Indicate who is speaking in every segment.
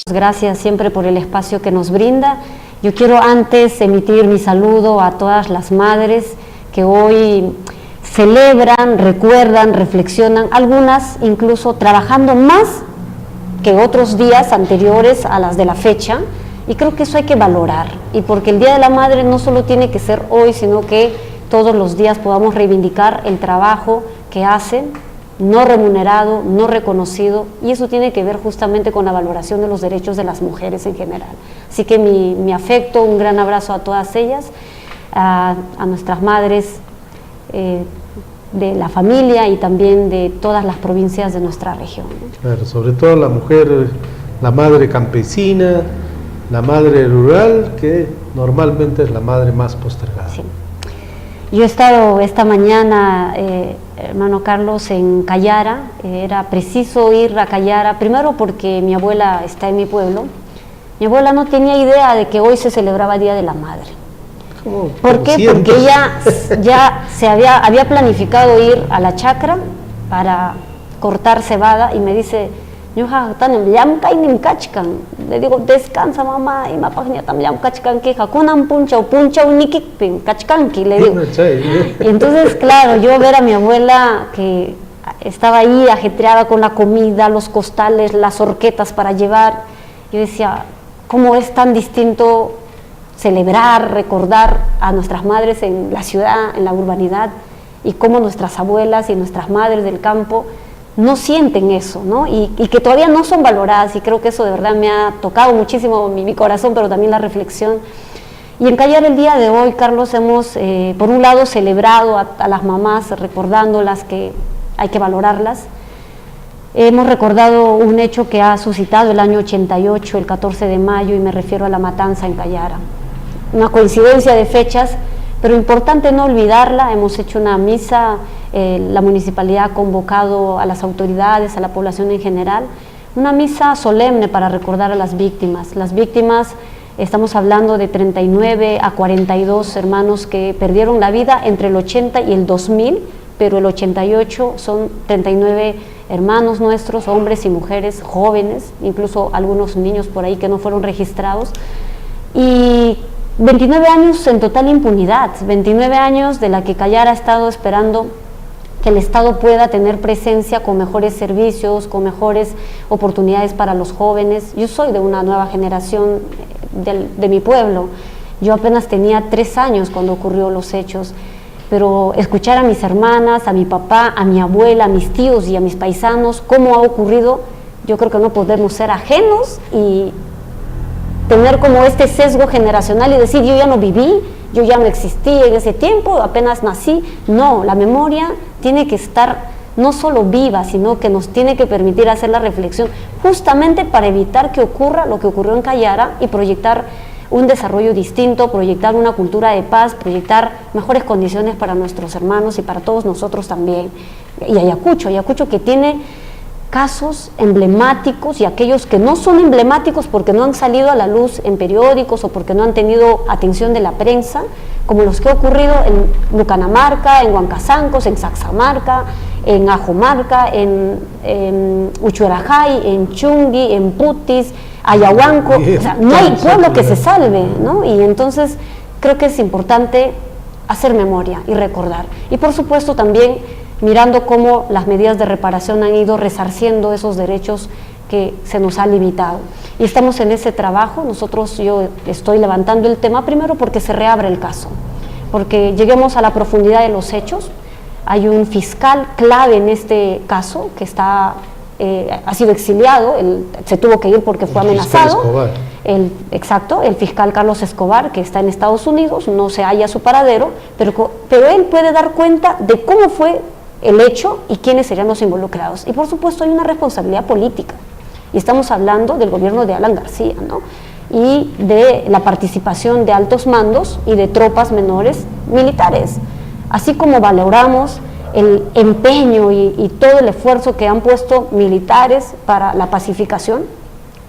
Speaker 1: Gracias siempre por el espacio que nos brinda. Yo quiero antes emitir mi saludo a todas las madres que hoy celebran, recuerdan, reflexionan, algunas incluso trabajando más que otros días anteriores a las de la fecha, y creo que eso hay que valorar, y porque el Día de la Madre no solo tiene que ser hoy, sino que todos los días podamos reivindicar el trabajo que hacen, no remunerado, no reconocido, y eso tiene que ver justamente con la valoración de los derechos de las mujeres en general. Así que mi afecto, un gran abrazo a todas ellas, a nuestras madres de la familia y también de todas las provincias de nuestra región.
Speaker 2: Claro, sobre todo la mujer, la madre campesina, la madre rural, que normalmente es la madre más postergada.
Speaker 1: Sí. Yo he estado esta mañana, hermano Carlos, en Callara. Era preciso ir a Callara, primero porque mi abuela está en mi pueblo. Mi abuela no tenía idea de que hoy se celebraba el Día de la Madre. ¿Por qué? Porque ella ya había planificado ir a la chacra para cortar cebada, y me dice, le digo, descansa mamá, y le digo. Y entonces, claro, yo ver a mi abuela que estaba ahí ajetreada con la comida, los costales, las horquetas para llevar, yo decía, ¿cómo es tan distinto celebrar, recordar a nuestras madres en la ciudad, en la urbanidad, y cómo nuestras abuelas y nuestras madres del campo no sienten eso, ¿no? Y que todavía no son valoradas, y creo que eso de verdad me ha tocado muchísimo mi corazón, pero también la reflexión. Y en Callara el día de hoy, Carlos, hemos por un lado celebrado a las mamás, recordándolas que hay que valorarlas. Hemos recordado un hecho que ha suscitado el año 88, el 14 de mayo, y me refiero a la matanza en Callara. Una coincidencia de fechas, pero importante no olvidarla. Hemos hecho una misa, la municipalidad ha convocado a las autoridades, a la población en general, una misa solemne para recordar a las víctimas. Las víctimas, estamos hablando de 39 a 42 hermanos que perdieron la vida entre el 80 y el 2000, pero el 88 son 39 hermanos nuestros, hombres y mujeres, jóvenes, incluso algunos niños por ahí que no fueron registrados, y 29 años en total impunidad, 29 años de la que Callara ha estado esperando que el Estado pueda tener presencia con mejores servicios, con mejores oportunidades para los jóvenes. Yo soy de una nueva generación de mi pueblo, yo apenas tenía 3 años cuando ocurrió los hechos, pero escuchar a mis hermanas, a mi papá, a mi abuela, a mis tíos y a mis paisanos, cómo ha ocurrido, yo creo que no podemos ser ajenos y tener como este sesgo generacional y decir, yo ya no viví, yo ya no existí en ese tiempo, apenas nací. No, la memoria tiene que estar no solo viva, sino que nos tiene que permitir hacer la reflexión, justamente para evitar que ocurra lo que ocurrió en Callara y proyectar un desarrollo distinto, proyectar una cultura de paz, proyectar mejores condiciones para nuestros hermanos y para todos nosotros también. Y Ayacucho que tiene casos emblemáticos, y aquellos que no son emblemáticos porque no han salido a la luz en periódicos o porque no han tenido atención de la prensa, como los que ha ocurrido en Lucanamarca, en Huancazancos, en Saxamarca, en Ajomarca, en Uchuarajay, en Chungui, en Putis, Ayahuanco. O sea, no hay pueblo que se salve, ¿no? Y entonces creo que es importante hacer memoria y recordar. Y por supuesto también mirando cómo las medidas de reparación han ido resarciendo esos derechos que se nos ha limitado. Y estamos en ese trabajo. Yo estoy levantando el tema primero porque se reabre el caso, porque lleguemos a la profundidad de los hechos. Hay un fiscal clave en este caso que ha sido exiliado, se tuvo que ir porque fue amenazado. El fiscal Carlos Escobar, que está en Estados Unidos, no se halla su paradero, pero él puede dar cuenta de cómo fue el hecho y quiénes serían los involucrados. Y por supuesto hay una responsabilidad política, y estamos hablando del gobierno de Alan García, ¿no? Y de la participación de altos mandos y de tropas menores militares, así como valoramos el empeño y todo el esfuerzo que han puesto militares para la pacificación.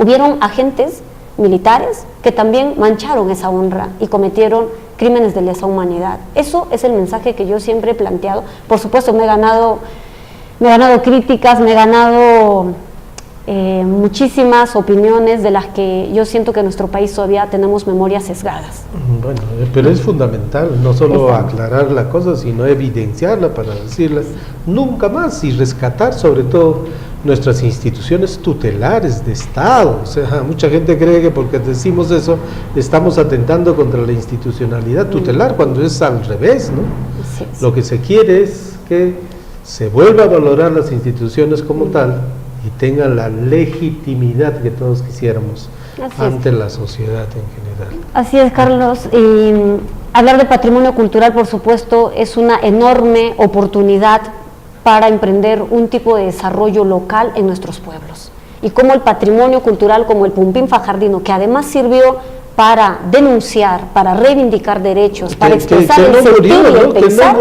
Speaker 1: Hubieron agentes militares que también mancharon esa honra y cometieron crímenes de lesa humanidad. Eso es el mensaje que yo siempre he planteado. Por supuesto me he ganado críticas, me he ganado muchísimas opiniones de las que yo siento que en nuestro país todavía tenemos memorias sesgadas.
Speaker 2: Bueno, pero es fundamental no solo aclarar la cosa, sino evidenciarla para decirla nunca más y rescatar sobre todo nuestras instituciones tutelares de Estado. O sea, mucha gente cree que porque decimos eso estamos atentando contra la institucionalidad tutelar, cuando es al revés, ¿no?
Speaker 1: Así es.
Speaker 2: Lo que se quiere es que se vuelva a valorar las instituciones como tal y tengan la legitimidad que todos quisiéramos ante la sociedad en general.
Speaker 1: Así es, Carlos. Y hablar de patrimonio cultural, por supuesto, es una enorme oportunidad para emprender un tipo de desarrollo local en nuestros pueblos. Y como el patrimonio cultural, como el Pumpín Fajardino, que además sirvió para denunciar, para reivindicar derechos, para expresar el sentir y el pensar,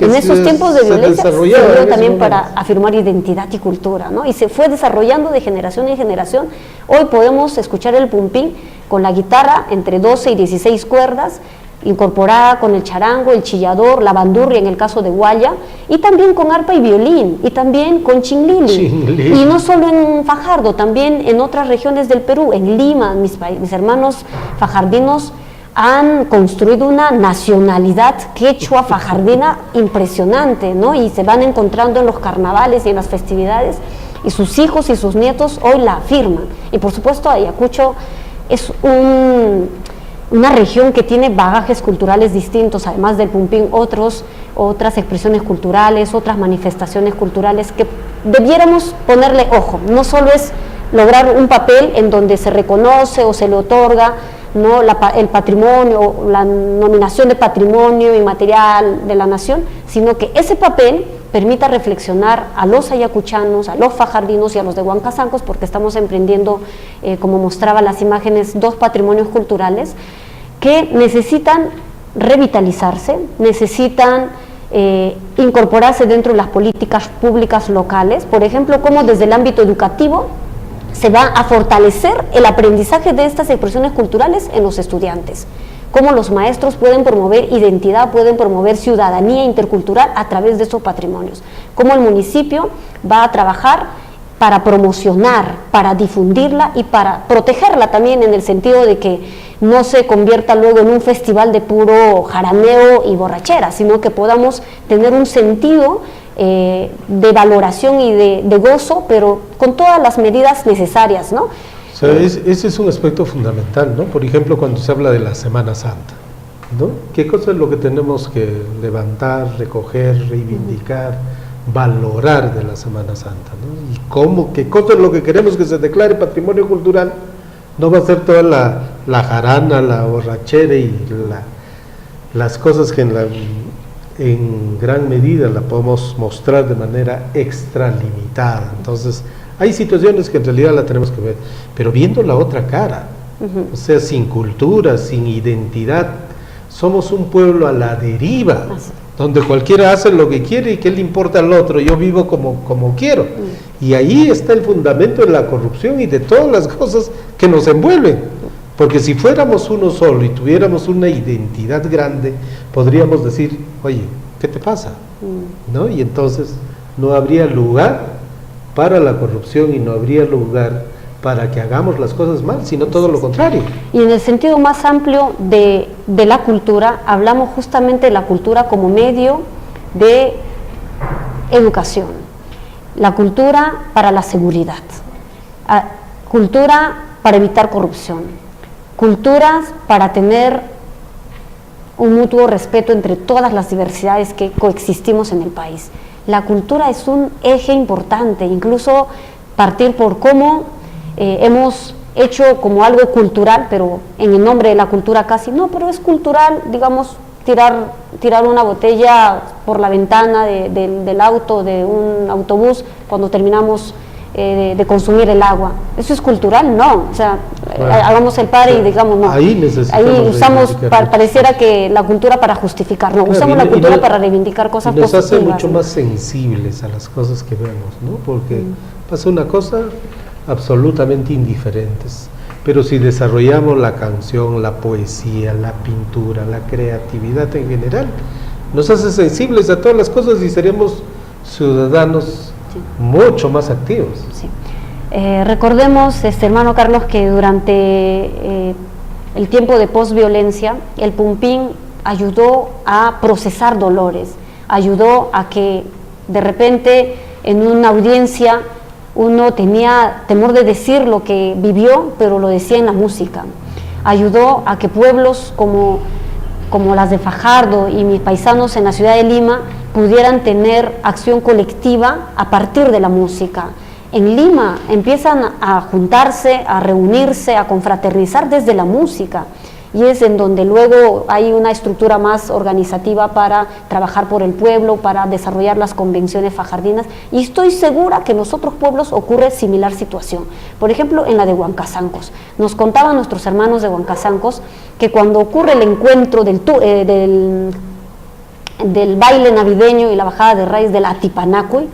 Speaker 1: en esos tiempos de violencia, sirvió también para afirmar identidad y cultura, ¿no? Y se fue desarrollando de generación en generación. Hoy podemos escuchar el Pumpín con la guitarra entre 12 y 16 cuerdas, incorporada con el charango, el chillador, la bandurria en el caso de Guaya, y también con arpa y violín, y también con chinglili. Y no solo en Fajardo, también en otras regiones del Perú, en Lima, mis hermanos fajardinos han construido una nacionalidad quechua fajardina impresionante, ¿no? Y se van encontrando en los carnavales y en las festividades, y sus hijos y sus nietos hoy la afirman. Y por supuesto Ayacucho es una región que tiene bagajes culturales distintos, además del Pumpín, otras expresiones culturales, otras manifestaciones culturales que debiéramos ponerle ojo. No solo es lograr un papel en donde se reconoce o se le otorga, ¿no?, el patrimonio, la nominación de patrimonio inmaterial de la nación, sino que ese papel permita reflexionar a los ayacuchanos, a los fajardinos y a los de Huancazancos, porque estamos emprendiendo, como mostraba las imágenes, 2 patrimonios culturales que necesitan revitalizarse, necesitan incorporarse dentro de las políticas públicas locales. Por ejemplo, cómo desde el ámbito educativo se va a fortalecer el aprendizaje de estas expresiones culturales en los estudiantes, cómo los maestros pueden promover identidad, pueden promover ciudadanía intercultural a través de estos patrimonios, cómo el municipio va a trabajar para promocionar, para difundirla y para protegerla también, en el sentido de que no se convierta luego en un festival de puro jaraneo y borrachera, sino que podamos tener un sentido de valoración y de gozo, pero con todas las medidas necesarias, ¿no?
Speaker 2: O sea, ese es un aspecto fundamental, ¿no? Por ejemplo, cuando se habla de la Semana Santa, ¿no? ¿Qué cosa es lo que tenemos que levantar, recoger, reivindicar, valorar de la Semana Santa, ¿no? Y qué cosa es lo que queremos que se declare patrimonio cultural? No va a ser toda la jarana, la borrachera y las cosas que en gran medida la podemos mostrar de manera extralimitada. Entonces, hay situaciones que en realidad la tenemos que ver, pero viendo la otra cara, o sea, sin cultura, sin identidad, somos un pueblo a la deriva, donde cualquiera hace lo que quiere y qué le importa al otro, yo vivo como quiero. Y ahí está el fundamento de la corrupción y de todas las cosas que nos envuelven. Porque si fuéramos uno solo y tuviéramos una identidad grande, podríamos decir, oye, ¿qué te pasa? ¿No? Y entonces no habría lugar para la corrupción y no habría lugar para que hagamos las cosas mal, sino todo lo contrario.
Speaker 1: Y en el sentido más amplio de la cultura, hablamos justamente de la cultura como medio de educación, la cultura para la seguridad, cultura para evitar corrupción, culturas para tener un mutuo respeto entre todas las diversidades que coexistimos en el país. La cultura es un eje importante, incluso partir por cómo hemos hecho como algo cultural, pero en el nombre de la cultura casi, no, pero es cultural, digamos, tirar una botella por la ventana del auto, de un autobús, cuando terminamos de consumir el agua. ¿Eso es cultural? No, o sea, hagamos el par y digamos no.
Speaker 2: Ahí
Speaker 1: usamos, pareciera que la cultura para justificar, no, usamos la cultura para reivindicar cosas
Speaker 2: positivas. Nos hace mucho
Speaker 1: ¿no?
Speaker 2: más sensibles a las cosas que vemos, ¿no? Porque pasa una cosa absolutamente indiferentes, pero si desarrollamos la canción, la poesía, la pintura, la creatividad en general, nos hace sensibles a todas las cosas y seremos ciudadanos mucho más activos.
Speaker 1: Sí. Recordemos, hermano Carlos, que durante el tiempo de posviolencia, el Pumpín ayudó a procesar dolores, ayudó a que de repente en una audiencia uno tenía temor de decir lo que vivió, pero lo decía en la música. Ayudó a que pueblos como las de Fajardo y mis paisanos en la ciudad de Lima pudieran tener acción colectiva a partir de la música. En Lima empiezan a juntarse, a reunirse, a confraternizar desde la música, y es en donde luego hay una estructura más organizativa para trabajar por el pueblo, para desarrollar las convenciones fajardinas, y estoy segura que en los otros pueblos ocurre similar situación. Por ejemplo, en la de Huancazancos, nos contaban nuestros hermanos de Huancazancos que cuando ocurre el encuentro del baile navideño y la bajada de raíz del Atipanacui,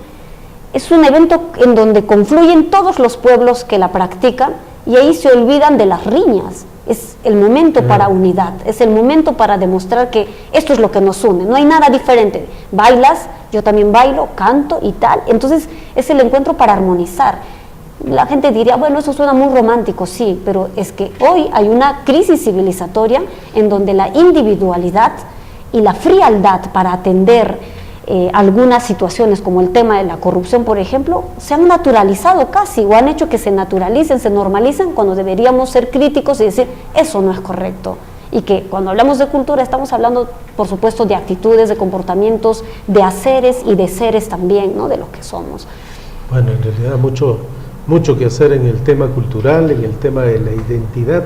Speaker 1: es un evento en donde confluyen todos los pueblos que la practican y ahí se olvidan de las riñas. Es el momento para unidad, es el momento para demostrar que esto es lo que nos une, no hay nada diferente. Bailas, yo también bailo, canto y tal, entonces es el encuentro para armonizar. La gente diría, bueno, eso suena muy romántico, sí, pero es que hoy hay una crisis civilizatoria en donde la individualidad y la frialdad para atender algunas situaciones como el tema de la corrupción, por ejemplo, se han naturalizado casi, o han hecho que se naturalicen, se normalicen, cuando deberíamos ser críticos y decir, eso no es correcto. Y que cuando hablamos de cultura estamos hablando, por supuesto, de actitudes, de comportamientos, de haceres y de seres también, ¿no?, de lo que somos.
Speaker 2: Bueno, en realidad mucho que hacer en el tema cultural, en el tema de la identidad,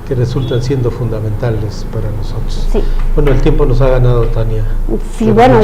Speaker 2: que resultan siendo fundamentales para nosotros.
Speaker 1: Sí.
Speaker 2: Bueno, el tiempo nos ha ganado, Tania.
Speaker 1: Sí, bueno,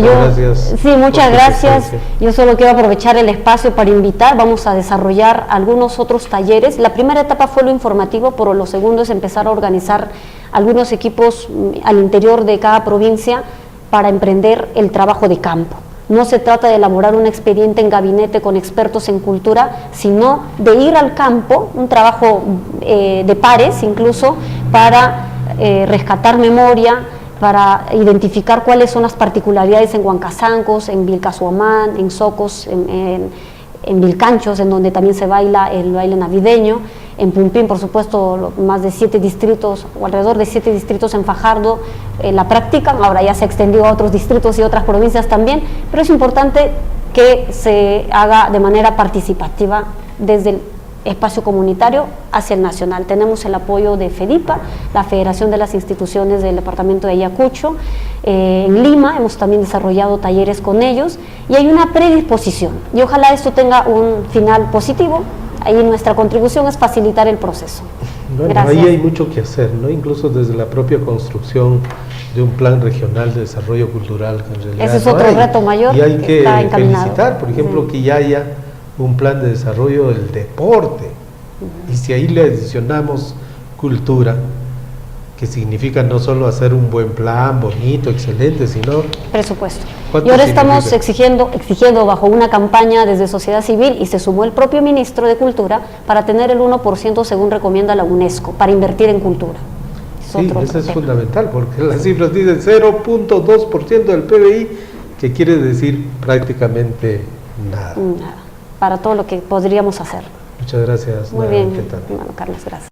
Speaker 1: muchas gracias. Yo solo quiero aprovechar el espacio para invitar, vamos a desarrollar algunos otros talleres. La primera etapa fue lo informativo, pero lo segundo es empezar a organizar algunos equipos al interior de cada provincia para emprender el trabajo de campo. No se trata de elaborar un expediente en gabinete con expertos en cultura, sino de ir al campo, un trabajo de pares incluso, para rescatar memoria, para identificar cuáles son las particularidades en Huancazancos, en Vilcasuamán, en Socos, en Vilcanchos, en donde también se baila el baile navideño, en Pumpín, por supuesto, más de 7 distritos, o alrededor de 7 distritos en Fajardo la practican, ahora ya se ha extendido a otros distritos y otras provincias también, pero es importante que se haga de manera participativa desde el espacio comunitario hacia el nacional. Tenemos el apoyo de FEDIPA, la Federación de las Instituciones del Departamento de Ayacucho. En Lima hemos también desarrollado talleres con ellos y hay una predisposición y ojalá esto tenga un final positivo. Ahí nuestra contribución es facilitar el proceso.
Speaker 2: Bueno,
Speaker 1: gracias.
Speaker 2: Ahí hay mucho que hacer, ¿no? Incluso desde la propia construcción de un plan regional de desarrollo cultural, que en realidad
Speaker 1: ese es otro reto mayor
Speaker 2: y hay que
Speaker 1: encaminado.
Speaker 2: felicitar, por ejemplo, sí, que ya haya un plan de desarrollo del deporte, y si ahí le adicionamos cultura, que significa no solo hacer un buen plan, bonito, excelente, sino
Speaker 1: presupuesto. Y ahora estamos exigiendo bajo una campaña desde sociedad civil, y se sumó el propio ministro de Cultura para tener el 1% según recomienda la UNESCO, para invertir en cultura.
Speaker 2: Sí, eso es fundamental, porque las cifras dicen 0.2% del PBI, que quiere decir prácticamente nada.
Speaker 1: Nada, para todo lo que podríamos hacer.
Speaker 2: Muchas gracias.
Speaker 1: Muy bien, hermano Carlos, gracias.